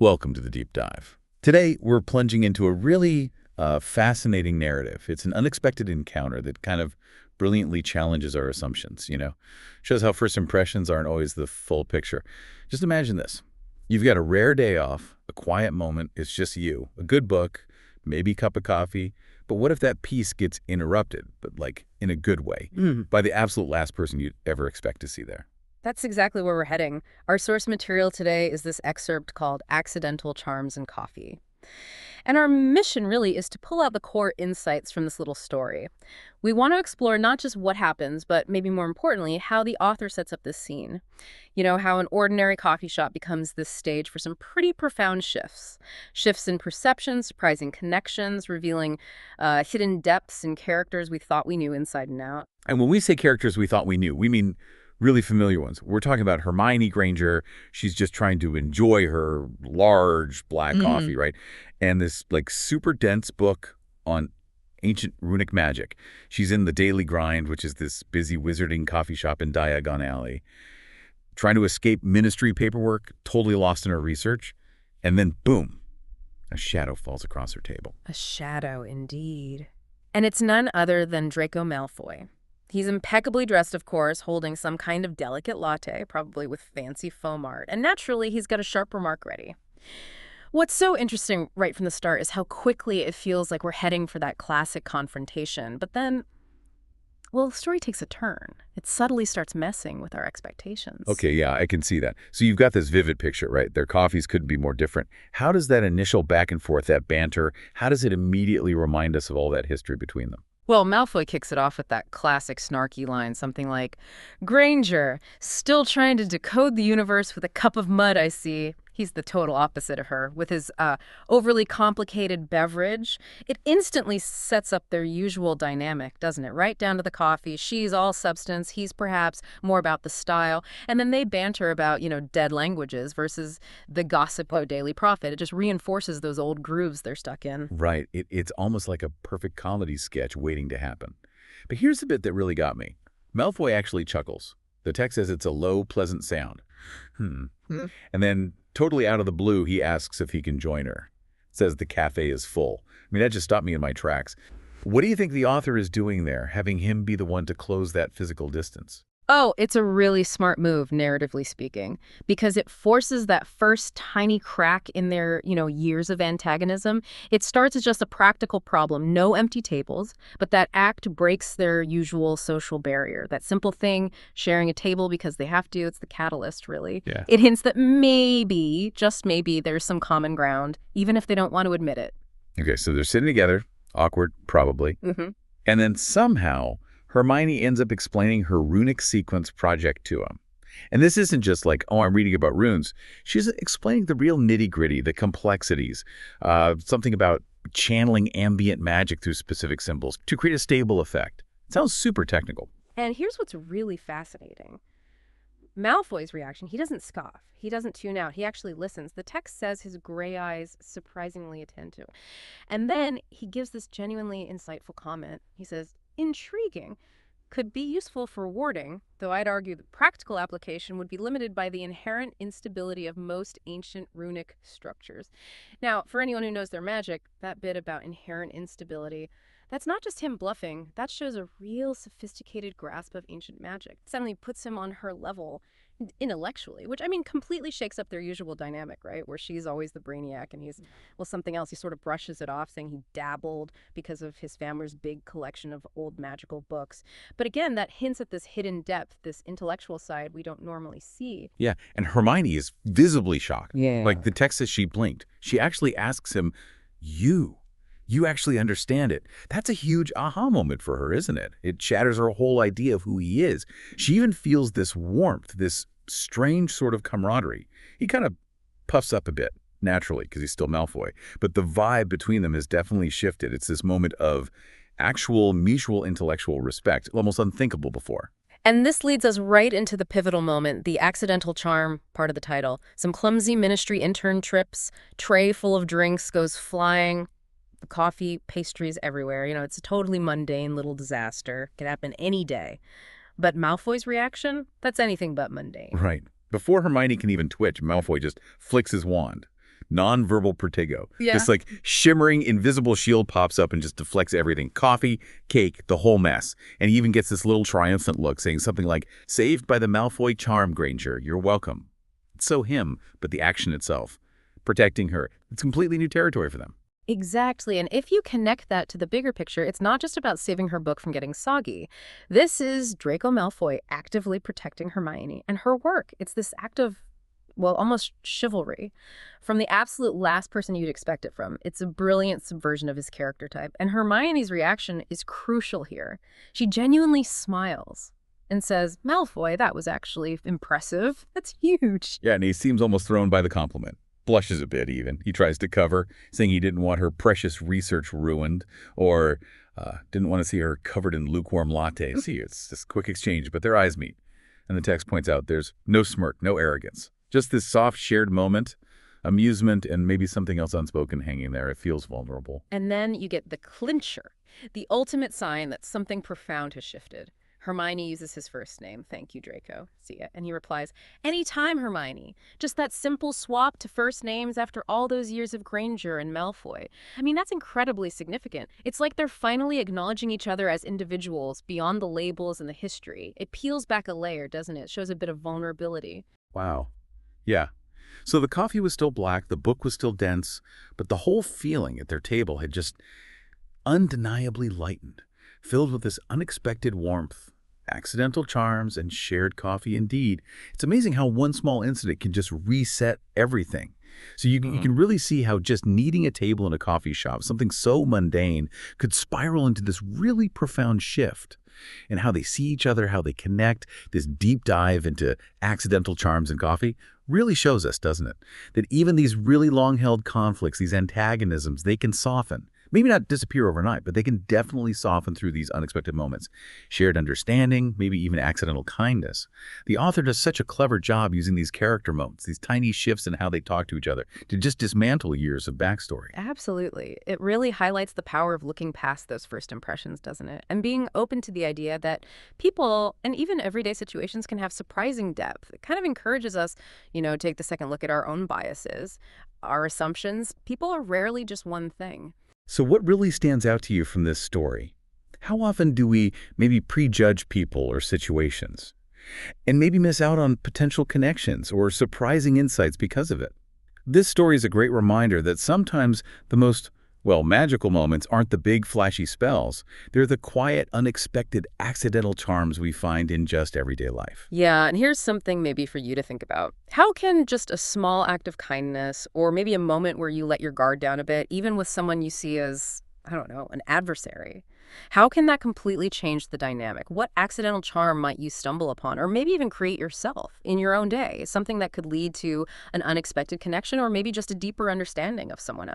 Welcome to the deep dive. Today, we're plunging into a really fascinating narrative. It's an unexpected encounter that kind of brilliantly challenges our assumptions. Shows how first impressions aren't always the full picture. Just imagine this. You've got a rare day off, a quiet moment, it's just you, a good book, maybe a cup of coffee, but what if that peace gets interrupted, but like in a good way, by the absolute last person you'd ever expect to see there? That's exactly where we're heading. Our source material today is this excerpt called Accidental Charms and Coffee. And our mission really is to pull out the core insights from this little story. We want to explore not just what happens, but maybe more importantly, how the author sets up this scene. How an ordinary coffee shop becomes this stage for some pretty profound shifts. Shifts in perception, surprising connections, revealing hidden depths in characters we thought we knew inside and out. And when we say characters we thought we knew, we mean really familiar ones. We're talking about Hermione Granger. She's just trying to enjoy her large black coffee, right? And this like super dense book on ancient runic magic. She's in the Daily Grind, which is this busy wizarding coffee shop in Diagon Alley, trying to escape ministry paperwork, totally lost in her research. And then boom, a shadow falls across her table. A shadow, indeed. And it's none other than Draco Malfoy. He's impeccably dressed, of course, holding some kind of delicate latte, probably with fancy foam art. And naturally, he's got a sharp remark ready. What's so interesting right from the start is how quickly it feels like we're heading for that classic confrontation. But then, well, the story takes a turn. It subtly starts messing with our expectations. Okay, yeah, I can see that. So you've got this vivid picture, right? Their coffees couldn't be more different. How does that initial back and forth, that banter, how does it immediately remind us of all that history between them? Well, Malfoy kicks it off with that classic snarky line, something like, "Granger, still trying to decode the universe with a cup of mud, I see." He's the total opposite of her. With his overly complicated beverage, it instantly sets up their usual dynamic, doesn't it? Right down to the coffee. She's all substance. He's perhaps more about the style. And then they banter about, dead languages versus the gossip of Daily Prophet. It just reinforces those old grooves they're stuck in. Right. It's almost like a perfect comedy sketch waiting to happen. But here's the bit that really got me. Malfoy actually chuckles. The text says it's a low, pleasant sound. And then, totally out of the blue, he asks if he can join her. Says the cafe is full. I mean, that just stopped me in my tracks. What do you think the author is doing there, having him be the one to close that physical distance? Oh, it's a really smart move, narratively speaking, because it forces that first tiny crack in their, years of antagonism. It starts as just a practical problem, no empty tables, but that act breaks their usual social barrier. That simple thing, sharing a table because they have to, it's the catalyst, really. Yeah. It hints that maybe, just maybe, there's some common ground, even if they don't want to admit it. Okay, so they're sitting together, awkward, probably. And then somehow Hermione ends up explaining her runic sequence project to him. And this isn't just like, oh, I'm reading about runes. She's explaining the real nitty-gritty, the complexities, something about channeling ambient magic through specific symbols to create a stable effect. It sounds super technical. And here's what's really fascinating. Malfoy's reaction, he doesn't scoff. He doesn't tune out. He actually listens. The text says his gray eyes surprisingly attend to. And then he gives this genuinely insightful comment. He says, "Intriguing. Could be useful for warding, though I'd argue the practical application would be limited by the inherent instability of most ancient runic structures." Now, for anyone who knows their magic, that bit about inherent instability, that's not just him bluffing. That shows a real sophisticated grasp of ancient magic. Suddenly puts him on her level intellectually, which, completely shakes up their usual dynamic, right? Where she's always the brainiac and he's, something else. He sort of brushes it off, saying he dabbled because of his family's big collection of old magical books. But again, that hints at this hidden depth, this intellectual side we don't normally see. Yeah, and Hermione is visibly shocked. Yeah. Like the text says she blinked. She actually asks him, You actually understand it. That's a huge aha moment for her, isn't it? It shatters her whole idea of who he is. She even feels this warmth, this strange sort of camaraderie. He kind of puffs up a bit, naturally, because he's still Malfoy. But the vibe between them has definitely shifted. It's this moment of actual mutual intellectual respect, almost unthinkable before. And this leads us right into the pivotal moment, the accidental charm part of the title. Some clumsy ministry intern trips, tray full of drinks goes flying. Coffee, pastries everywhere. It's a totally mundane little disaster. Could happen any day. But Malfoy's reaction? That's anything but mundane. Right. Before Hermione can even twitch, Malfoy just flicks his wand. non-verbal Protego. Yeah. This like shimmering invisible shield pops up and just deflects everything. Coffee, cake, the whole mess. And he even gets this little triumphant look saying something like, "Saved by the Malfoy charm, Granger. You're welcome." It's so him, but the action itself. Protecting her. It's completely new territory for them. Exactly. And if you connect that to the bigger picture, it's not just about saving her book from getting soggy. This is Draco Malfoy actively protecting Hermione and her work. It's this act of, well, almost chivalry from the absolute last person you'd expect it from. It's a brilliant subversion of his character type. And Hermione's reaction is crucial here. She genuinely smiles and says, "Malfoy, that was actually impressive. That's huge." Yeah, and he seems almost thrown by the compliment. Blushes a bit, even. He tries to cover, saying he didn't want her precious research ruined, or didn't want to see her covered in lukewarm latte. See, it's just quick exchange, but their eyes meet. And the text points out there's no smirk, no arrogance. Just this soft, shared moment, amusement, and maybe something else unspoken hanging there. It feels vulnerable. And then you get the clincher, the ultimate sign that something profound has shifted. Hermione uses his first name. "Thank you, Draco. See ya." And he replies, "Anytime, Hermione." Just that simple swap to first names after all those years of Granger and Malfoy. I mean, that's incredibly significant. It's like they're finally acknowledging each other as individuals beyond the labels and the history. It peels back a layer, doesn't it? It shows a bit of vulnerability. Wow. Yeah. So the coffee was still black, the book was still dense, but the whole feeling at their table had just undeniably lightened, filled with this unexpected warmth, accidental charms, and shared coffee indeed. It's amazing how one small incident can just reset everything. So you can really see how just needing a table in a coffee shop, something so mundane, could spiral into this really profound shift. And how they see each other, how they connect, this deep dive into accidental charms and coffee really shows us, doesn't it? That even these really long-held conflicts, these antagonisms, they can soften. Maybe not disappear overnight, but they can definitely soften through these unexpected moments. Shared understanding, maybe even accidental kindness. The author does such a clever job using these character moments, these tiny shifts in how they talk to each other, to just dismantle years of backstory. Absolutely. It really highlights the power of looking past those first impressions, doesn't it? And being open to the idea that people and even everyday situations can have surprising depth. It kind of encourages us, take the second look at our own biases, our assumptions. People are rarely just one thing. So what really stands out to you from this story? How often do we maybe prejudge people or situations and maybe miss out on potential connections or surprising insights because of it? This story is a great reminder that sometimes the most, well, magical moments aren't the big flashy spells. They're the quiet, unexpected, accidental charms we find in just everyday life. Yeah, and here's something maybe for you to think about. How can just a small act of kindness, or maybe a moment where you let your guard down a bit, even with someone you see as, I don't know, an adversary, how can that completely change the dynamic? What accidental charm might you stumble upon, or maybe even create yourself in your own day? Something that could lead to an unexpected connection, or maybe just a deeper understanding of someone